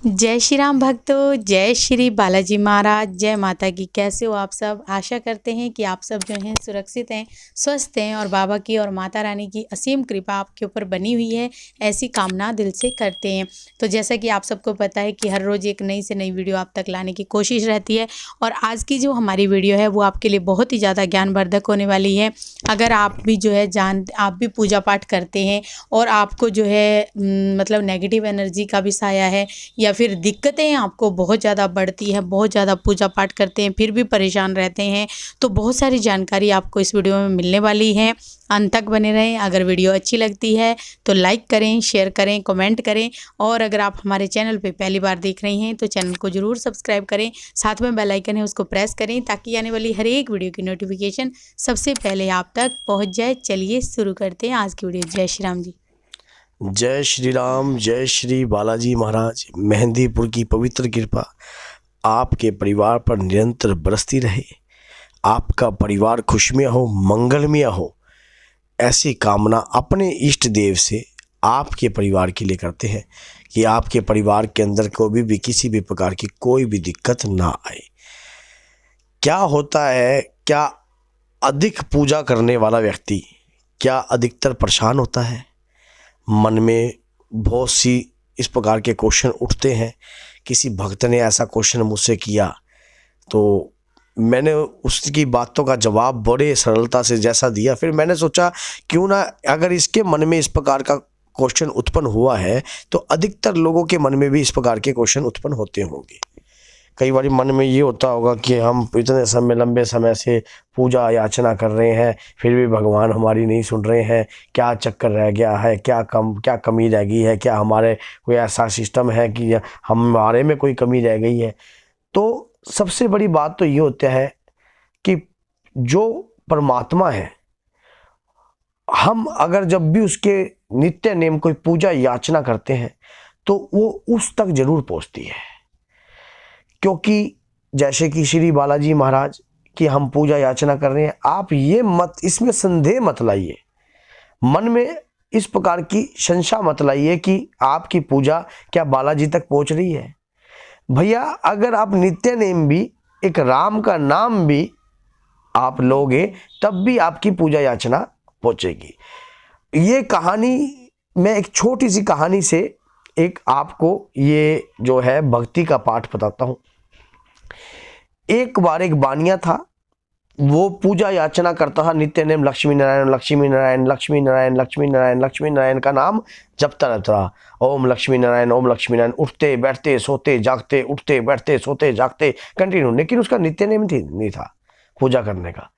जय श्री राम भक्तों, जय श्री बालाजी महाराज, जय माता की। कैसे हो आप सब? आशा करते हैं कि आप सब जो हैं सुरक्षित हैं, स्वस्थ हैं और बाबा की और माता रानी की असीम कृपा आपके ऊपर बनी हुई है, ऐसी कामना दिल से करते हैं। तो जैसा कि आप सबको पता है कि हर रोज़ एक नई से नई वीडियो आप तक लाने की कोशिश रहती है और आज की जो हमारी वीडियो है वो आपके लिए बहुत ही ज़्यादा ज्ञानवर्धक होने वाली है। अगर आप भी जो है आप भी पूजा पाठ करते हैं और आपको जो है मतलब नेगेटिव एनर्जी का भी साया है या फिर दिक्कतें आपको बहुत ज़्यादा बढ़ती है, बहुत ज़्यादा पूजा पाठ करते हैं फिर भी परेशान रहते हैं, तो बहुत सारी जानकारी आपको इस वीडियो में मिलने वाली है। अंत तक बने रहें। अगर वीडियो अच्छी लगती है तो लाइक करें, शेयर करें, कमेंट करें और अगर आप हमारे चैनल पे पहली बार देख रहे हैं तो चैनल को ज़रूर सब्सक्राइब करें, साथ में बेल आइकन है उसको प्रेस करें ताकि आने वाली हर एक वीडियो की नोटिफिकेशन सबसे पहले आप तक पहुँच जाए। चलिए शुरू करते हैं आज की वीडियो। जय श्री राम जी। जय श्री राम, जय श्री बालाजी महाराज। मेहंदीपुर की पवित्र कृपा आपके परिवार पर निरंतर बरसती रहे। आपका परिवार खुशमय हो, मंगलमय हो, ऐसी कामना अपने इष्ट देव से आपके परिवार के लिए करते हैं कि आपके परिवार के अंदर कोई भी किसी भी प्रकार की कोई भी दिक्कत ना आए। क्या होता है, क्या अधिक पूजा करने वाला व्यक्ति क्या अधिकतर परेशान होता है? मन में बहुत सी इस प्रकार के क्वेश्चन उठते हैं। किसी भक्त ने ऐसा क्वेश्चन मुझसे किया तो मैंने उसकी बातों का जवाब बड़े सरलता से जैसा दिया, फिर मैंने सोचा क्यों ना, अगर इसके मन में इस प्रकार का क्वेश्चन उत्पन्न हुआ है तो अधिकतर लोगों के मन में भी इस प्रकार के क्वेश्चन उत्पन्न होते होंगे। कई बार मन में ये होता होगा कि हम इतने समय लंबे समय से पूजा याचना कर रहे हैं फिर भी भगवान हमारी नहीं सुन रहे हैं। क्या चक्कर रह गया है, क्या कमी रह गई है, क्या हमारे कोई ऐसा सिस्टम है कि हमारे में कोई कमी रह गई है? तो सबसे बड़ी बात तो ये होता है कि जो परमात्मा है, हम अगर जब भी उसके नित्य नेम कोई पूजा याचना करते हैं तो वो उस तक जरूर पहुँचती है। क्योंकि जैसे कि श्री बालाजी महाराज की हम पूजा याचना कर रहे हैं, आप ये मत, इसमें संदेह मत लाइए, मन में इस प्रकार की शंका मत लाइए कि आपकी पूजा क्या बालाजी तक पहुंच रही है। भैया, अगर आप नित्य नेम भी, एक राम का नाम भी आप लोगे तब भी आपकी पूजा याचना पहुंचेगी। ये कहानी, मैं एक छोटी सी कहानी से एक आपको ये जो है भक्ति का पाठ बताता हूँ। एक बार एक बानिया था, वो पूजा याचना करता था, नित्य नेम लक्ष्मी नारायण लक्ष्मी नारायण लक्ष्मी नारायण लक्ष्मी नारायण लक्ष्मी नारायण का नाम जपता रहता था। ओम लक्ष्मी नारायण, ओम लक्ष्मी नारायण, उठते बैठते सोते जागते, उठते बैठते सोते जागते कंटिन्यू। लेकिन उसका नित्य नेम नहीं था पूजा करने का।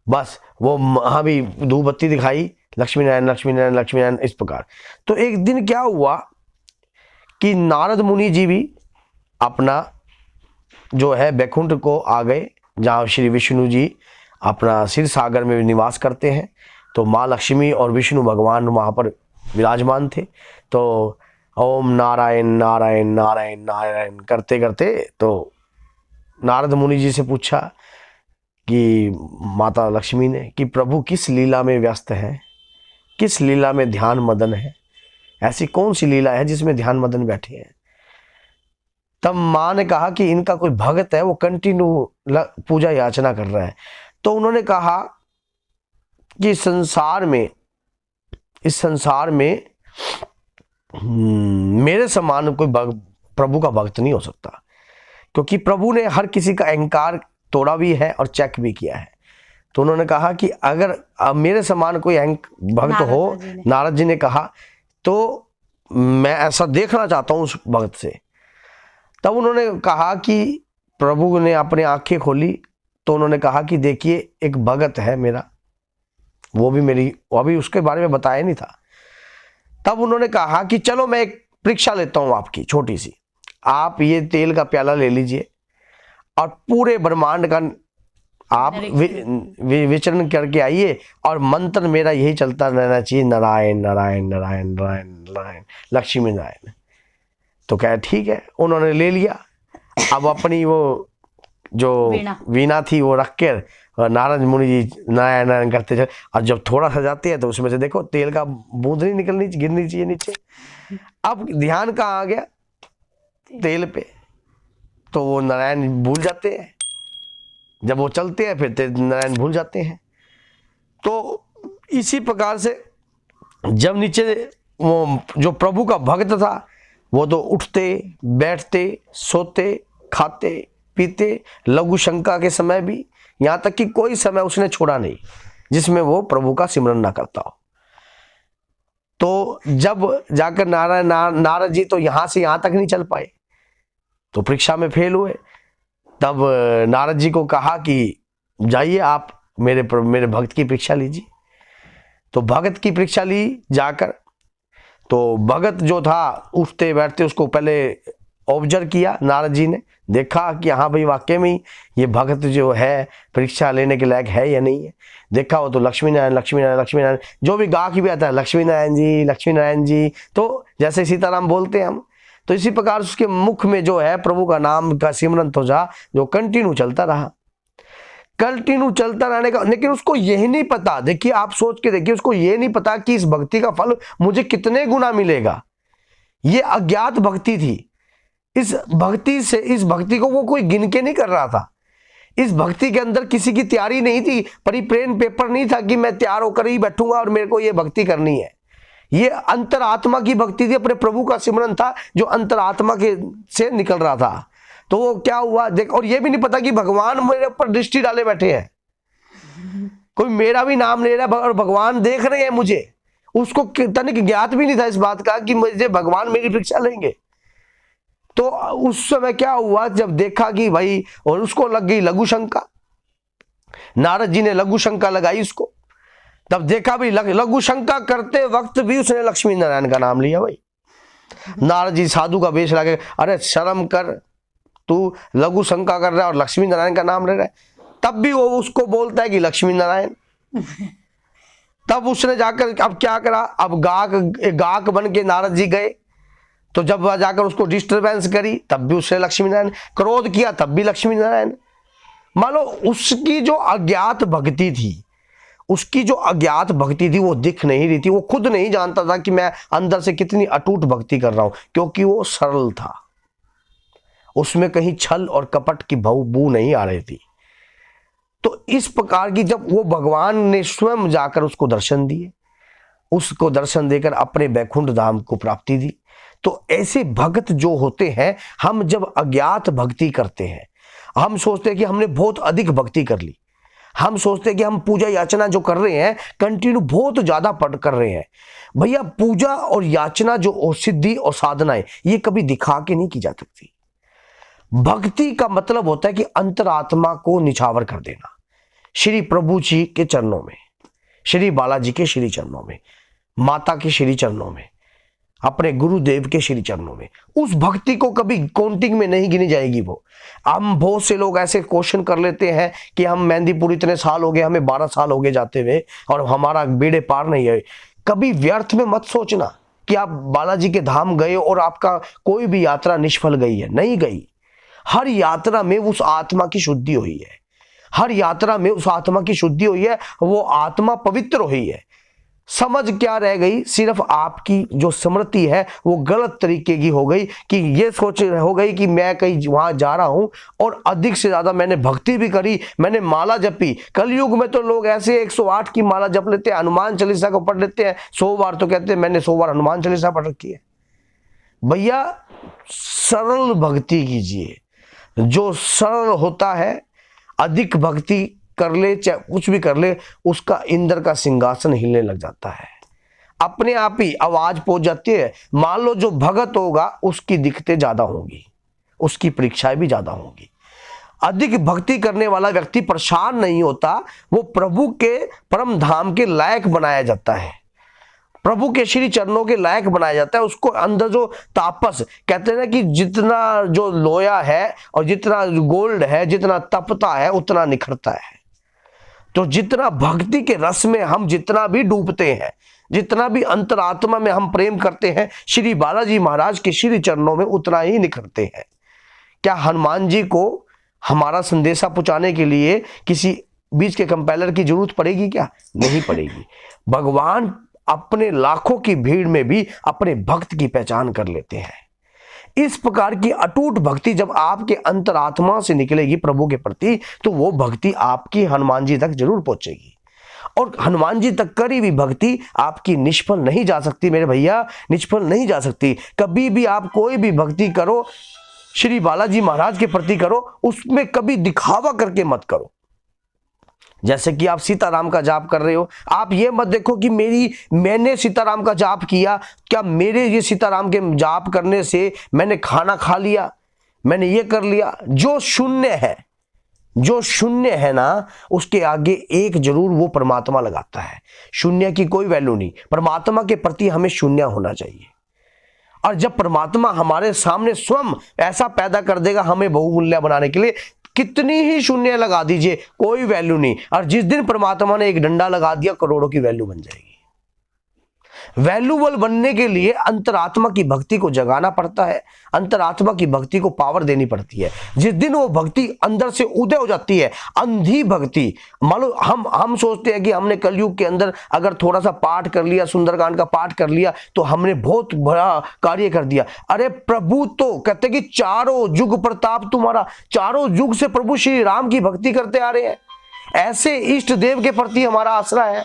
बस वो वहाँ भी धूप बत्ती दिखाई, लक्ष्मी नारायण लक्ष्मी नारायण लक्ष्मी नारायण, इस प्रकार। तो एक दिन क्या हुआ कि नारद मुनि जी भी अपना जो है बैकुंठ को आ गए, जहाँ श्री विष्णु जी अपना क्षीर सागर में निवास करते हैं। तो माँ लक्ष्मी और विष्णु भगवान वहाँ पर विराजमान थे। तो ओम नारायण नारायण नारायण नारायण करते करते तो नारद मुनि जी से पूछा कि माता लक्ष्मी ने कि प्रभु किस लीला में व्यस्त है, किस लीला में ध्यान मदन है, ऐसी कौन सी लीला है जिसमें ध्यान मदन बैठे हैं? तब माँ ने कहा कि इनका कोई भक्त है, वो कंटिन्यू पूजा याचना कर रहा है। तो उन्होंने कहा कि इस संसार में मेरे समान कोई प्रभु का भक्त नहीं हो सकता, क्योंकि प्रभु ने हर किसी का अहंकार तोड़ा भी है और चेक भी किया है। तो उन्होंने कहा कि अगर मेरे समान कोई भक्त हो, नारद जी ने कहा, तो मैं ऐसा देखना चाहता हूं उस भक्त से। तब उन्होंने कहा कि प्रभु ने अपनी आंखें खोली तो उन्होंने कहा कि देखिए, एक भगत है मेरा, वो अभी उसके बारे में बताया नहीं था। तब उन्होंने कहा कि चलो मैं एक परीक्षा लेता हूं आपकी छोटी सी, आप ये तेल का प्याला ले लीजिए और पूरे ब्रह्मांड का आप विचरण करके आइए और मंत्र मेरा यही चलता रहना चाहिए, नारायण नारायण नारायण नारायण नारायण लक्ष्मी नारायण। तो क्या ठीक है, उन्होंने ले लिया। अब अपनी वो जो वीणा थी वो रख कर नारद मुनि जी नारायण नारायण करते चले, और जब थोड़ा सा जाते हैं तो उसमें से देखो तेल का बूंद नहीं निकलनी, गिरनी चाहिए नीचे। अब ध्यान कहाँ आ गया? तेल पे, तो वो नारायण भूल जाते हैं। जब वो चलते हैं फिर नारायण भूल जाते हैं। तो इसी प्रकार से जब नीचे वो जो प्रभु का भक्त था वो तो उठते बैठते सोते खाते पीते, लघु शंका के समय भी, यहाँ तक कि कोई समय उसने छोड़ा नहीं जिसमें वो प्रभु का सिमरन ना करता हो। तो जब जाकर नारद जी तो यहाँ से यहाँ तक नहीं चल पाए, तो परीक्षा में फेल हुए। तब नारद जी को कहा कि जाइए आप मेरे भक्त की परीक्षा लीजिए। तो भगत की परीक्षा ली जाकर। तो भगत जो था उठते बैठते उसको पहले ऑब्जर्व किया, नारद जी ने देखा कि हाँ भाई वाकई में ये भगत जो है परीक्षा लेने के लायक है या नहीं है। देखा वो तो लक्ष्मी नारायण लक्ष्मी नारायण लक्ष्मी नारायण, जो भी गा के भी आता है लक्ष्मी नारायण जी लक्ष्मी नारायण जी, तो जैसे सीताराम बोलते हैं हम, तो इसी प्रकार उसके मुख में जो है प्रभु का नाम का सिमरन तो जो कंटिन्यू चलता रहा, कंटिन्यू चलता रहने का। लेकिन उसको यही नहीं पता, देखिए आप सोच के देखिए, उसको ये नहीं पता कि इस भक्ति का फल मुझे कितने गुना मिलेगा। ये अज्ञात भक्ति थी। इस भक्ति को वो कोई गिन के नहीं कर रहा था। इस भक्ति के अंदर किसी की तैयारी नहीं थी, परिप्रेन पेपर नहीं था कि मैं तैयार होकर ही बैठूंगा और मेरे को ये भक्ति करनी है। ये अंतरात्मा की भक्ति थी, अपने प्रभु का सिमरन था जो अंतरात्मा के से निकल रहा था। तो वो क्या हुआ देख, और ये भी नहीं पता कि भगवान मेरे ऊपर दृष्टि डाले बैठे हैं, कोई मेरा भी नाम ले रहा है और भगवान देख रहे हैं मुझे। उसको तनिक ज्ञात भी नहीं था इस बात का कि मुझे भगवान मेरी परीक्षा लेंगे। तो उस समय क्या हुआ, जब देखा कि भाई, और उसको लग गई लघु शंका, नारद जी ने लघु शंका लगाई उसको। तब देखा भाई लघु शंका करते वक्त भी उसने लक्ष्मी नारायण का नाम लिया। भाई नारद जी साधु का वेश लाके, अरे शर्म कर, तू लघु शंका कर रहा है और लक्ष्मी नारायण का नाम ले रहा है। तब भी वो उसको बोलता है कि लक्ष्मी नारायण। तब उसने जाकर अब क्या करा, अब गाक बन के नारद जी गए। तो जब वह जाकर उसको डिस्टर्बेंस करी तब भी उसने लक्ष्मी नारायण, क्रोध किया तब भी लक्ष्मी नारायण। मान लो उसकी जो अज्ञात भक्ति थी, उसकी जो अज्ञात भक्ति थी वो दिख नहीं रही थी। वो खुद नहीं जानता था कि मैं अंदर से कितनी अटूट भक्ति कर रहा हूं, क्योंकि वो सरल था, उसमें कहीं छल और कपट की बू नहीं आ रही थी। तो इस प्रकार की जब वो भगवान ने स्वयं जाकर उसको दर्शन दिए, उसको दर्शन देकर अपने बैकुंठ धाम को प्राप्ति दी। तो ऐसे भक्त जो होते हैं, हम जब अज्ञात भक्ति करते हैं, हम सोचते हैं कि हमने बहुत अधिक भक्ति कर ली, हम सोचते हैं कि हम पूजा याचना जो कर रहे हैं कंटिन्यू बहुत ज्यादा पढ़ कर रहे हैं। भैया पूजा और याचना जो सिद्धि और साधनाएं, ये कभी दिखा के नहीं की जा सकती। भक्ति का मतलब होता है कि अंतरात्मा को निछावर कर देना श्री प्रभु जी के चरणों में, श्री बालाजी के श्री चरणों में, माता के श्री चरणों में, अपने गुरुदेव के श्री चरणों में। उस भक्ति को कभी काउंटिंग में नहीं गिनी जाएगी। वो हम बहुत से लोग ऐसे क्वेश्चन कर लेते हैं कि हम मेहंदीपुर इतने साल हो गए, हमें 12 साल हो गए जाते हुए और हमारा बेड़े पार नहीं है। कभी व्यर्थ में मत सोचना कि आप बालाजी के धाम गए और आपका कोई भी यात्रा निष्फल गई है, नहीं गई। हर यात्रा में उस आत्मा की शुद्धि हुई है, हर यात्रा में उस आत्मा की शुद्धि हुई है, वो आत्मा पवित्र हुई है। समझ क्या रह गई, सिर्फ आपकी जो स्मृति है वो गलत तरीके की हो गई कि ये सोच हो गई कि मैं कहीं वहां जा रहा हूं और अधिक से ज्यादा मैंने भक्ति भी करी, मैंने माला जपी। कलयुग में तो लोग ऐसे 108 की माला जप लेते हैं, हनुमान चालीसा को पढ़ लेते हैं 100 बार, तो कहते हैं मैंने 100 बार हनुमान चालीसा पढ़ रखी है। भैया सरल भक्ति कीजिए, जो सरल होता है, अधिक भक्ति कर ले चाहे कुछ भी कर ले, उसका इंद्र का सिंहासन हिलने लग जाता है, अपने आप ही आवाज पहुंच जाती है। मान लो जो भगत होगा उसकी दिक्कतें ज्यादा होंगी, उसकी परीक्षाएं भी ज्यादा होंगी। अधिक भक्ति करने वाला व्यक्ति परेशान नहीं होता, वो प्रभु के परम धाम के लायक बनाया जाता है, प्रभु के श्री चरणों के लायक बनाया जाता है। उसको अंदर जो तापस कहते हैं ना कि जितना जो लोया है और जितना गोल्ड है, जितना तपता है उतना निखरता है। तो जितना भक्ति के रस में हम जितना भी डूबते हैं, जितना भी अंतरात्मा में हम प्रेम करते हैं श्री बालाजी महाराज के श्री चरणों में, उतना ही निखरते हैं। क्या हनुमान जी को हमारा संदेशा पहुंचाने के लिए किसी बीच के कंपाइलर की जरूरत पड़ेगी क्या? नहीं पड़ेगी। भगवान अपने लाखों की भीड़ में भी अपने भक्त की पहचान कर लेते हैं। इस प्रकार की अटूट भक्ति जब आपके अंतरात्मा से निकलेगी प्रभु के प्रति, तो वो भक्ति आपकी हनुमान जी तक जरूर पहुंचेगी। और हनुमान जी तक करी हुई भक्ति आपकी निष्फल नहीं जा सकती मेरे भैया, निष्फल नहीं जा सकती। कभी भी आप कोई भी भक्ति करो, श्री बालाजी महाराज के प्रति करो, उसमें कभी दिखावा करके मत करो। जैसे कि आप सीताराम का जाप कर रहे हो, आप ये मत देखो कि मैंने सीताराम का जाप किया, क्या मेरे ये सीताराम के जाप करने से मैंने खाना खा लिया, मैंने ये कर लिया। जो शून्य है ना, उसके आगे एक जरूर वो परमात्मा लगाता है। शून्य की कोई वैल्यू नहीं, परमात्मा के प्रति हमें शून्य होना चाहिए। और जब परमात्मा हमारे सामने स्वयं ऐसा पैदा कर देगा हमें बहुमूल्य बनाने के लिए, कितनी ही शून्य लगा दीजिए कोई वैल्यू नहीं। और जिस दिन परमात्मा ने एक डंडा लगा दिया, करोड़ों की वैल्यू बन जाएगी। वैल्यूबल बनने के लिए अंतरात्मा की भक्ति को जगाना पड़ता है, अंतरात्मा की भक्ति को पावर देनी पड़ती है। जिस दिन वो भक्ति अंदर से उदय हो जाती है, अंधी भक्ति, मान लो हम सोचते हैं कि हमने कलयुग के अंदर अगर थोड़ा सा पाठ कर लिया, सुंदरकांड का पाठ कर लिया, तो हमने बहुत बड़ा कार्य कर दिया। अरे प्रभु तो कहते कि चारों युग प्रताप तुम्हारा, चारों युग से प्रभु श्री राम की भक्ति करते आ रहे हैं। ऐसे इष्ट देव के प्रति हमारा आसरा है।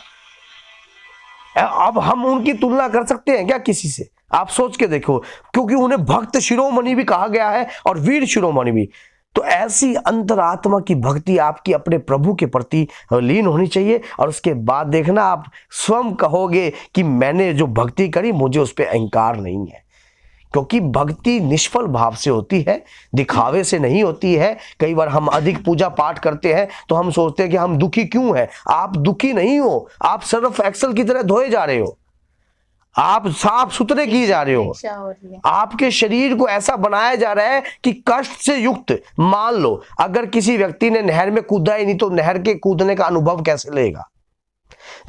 अब हम उनकी तुलना कर सकते हैं क्या किसी से? आप सोच के देखो, क्योंकि उन्हें भक्त शिरोमणि भी कहा गया है और वीर शिरोमणि भी। तो ऐसी अंतरात्मा की भक्ति आपकी अपने प्रभु के प्रति लीन होनी चाहिए। और उसके बाद देखना, आप स्वयं कहोगे कि मैंने जो भक्ति करी, मुझे उस पर अहंकार नहीं है। क्योंकि भक्ति निष्फल भाव से होती है, दिखावे से नहीं होती है। कई बार हम अधिक पूजा पाठ करते हैं तो हम सोचते हैं कि हम दुखी क्यों हैं। आप दुखी नहीं हो, आप सर्फ एक्सल की तरह धोए जा रहे हो, आप साफ सुथरे किए जा रहे हो। आपके शरीर को ऐसा बनाया जा रहा है कि कष्ट से युक्त। मान लो अगर किसी व्यक्ति ने नहर में कूदा ही नहीं, तो नहर के कूदने का अनुभव कैसे लेगा?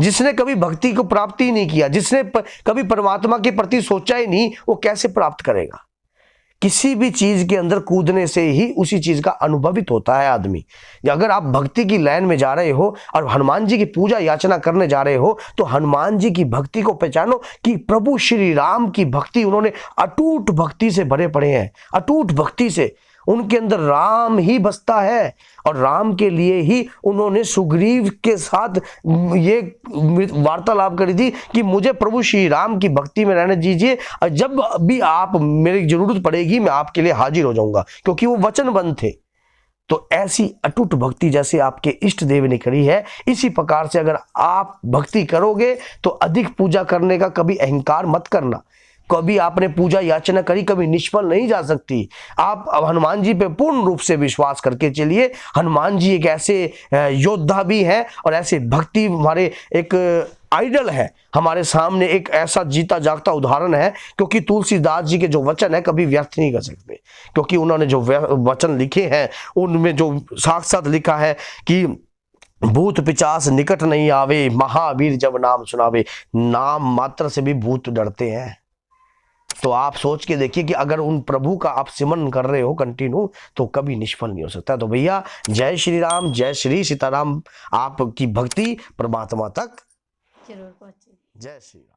जिसने कभी भक्ति को प्राप्त ही नहीं किया, जिसने कभी परमात्मा के प्रति सोचा ही नहीं, वो कैसे प्राप्त करेगा? किसी भी चीज के अंदर कूदने से ही उसी चीज का अनुभवित होता है आदमी। अगर आप भक्ति की लाइन में जा रहे हो और हनुमान जी की पूजा याचना करने जा रहे हो, तो हनुमान जी की भक्ति को पहचानो कि प्रभु श्री राम की भक्ति, उन्होंने अटूट भक्ति से भरे पड़े हैं। अटूट भक्ति से उनके अंदर राम ही बसता है। और राम के लिए ही उन्होंने सुग्रीव के साथ ये वार्तालाप करी थी कि मुझे प्रभु श्री राम की भक्ति में रहने दीजिए, और जब भी आप मेरी जरूरत पड़ेगी मैं आपके लिए हाजिर हो जाऊंगा, क्योंकि वो वचनबद्ध थे। तो ऐसी अटूट भक्ति जैसे आपके इष्ट देव ने करी है, इसी प्रकार से अगर आप भक्ति करोगे तो अधिक पूजा करने का कभी अहंकार मत करना। कभी आपने पूजा याचना करी, कभी निष्फल नहीं जा सकती। आप अब हनुमान जी पे पूर्ण रूप से विश्वास करके चलिए। हनुमान जी एक ऐसे योद्धा भी हैं और ऐसे भक्ति हमारे एक आइडल है, हमारे सामने एक ऐसा जीता जागता उदाहरण है। क्योंकि तुलसीदास जी के जो वचन है कभी व्यर्थ नहीं कर सकते, क्योंकि उन्होंने जो वचन लिखे हैं उनमें जो साक्षात लिखा है कि भूत पिचास निकट नहीं आवे, महावीर जब नाम सुनावे। नाम मात्र से भी भूत डरते हैं। तो आप सोच के देखिए कि अगर उन प्रभु का आप सिमरन कर रहे हो कंटिन्यू, तो कभी निष्फल नहीं हो सकता। तो भैया जय श्री राम, जय श्री सीताराम। आपकी भक्ति परमात्मा तक जरूर पहुंचे। जय श्री राम।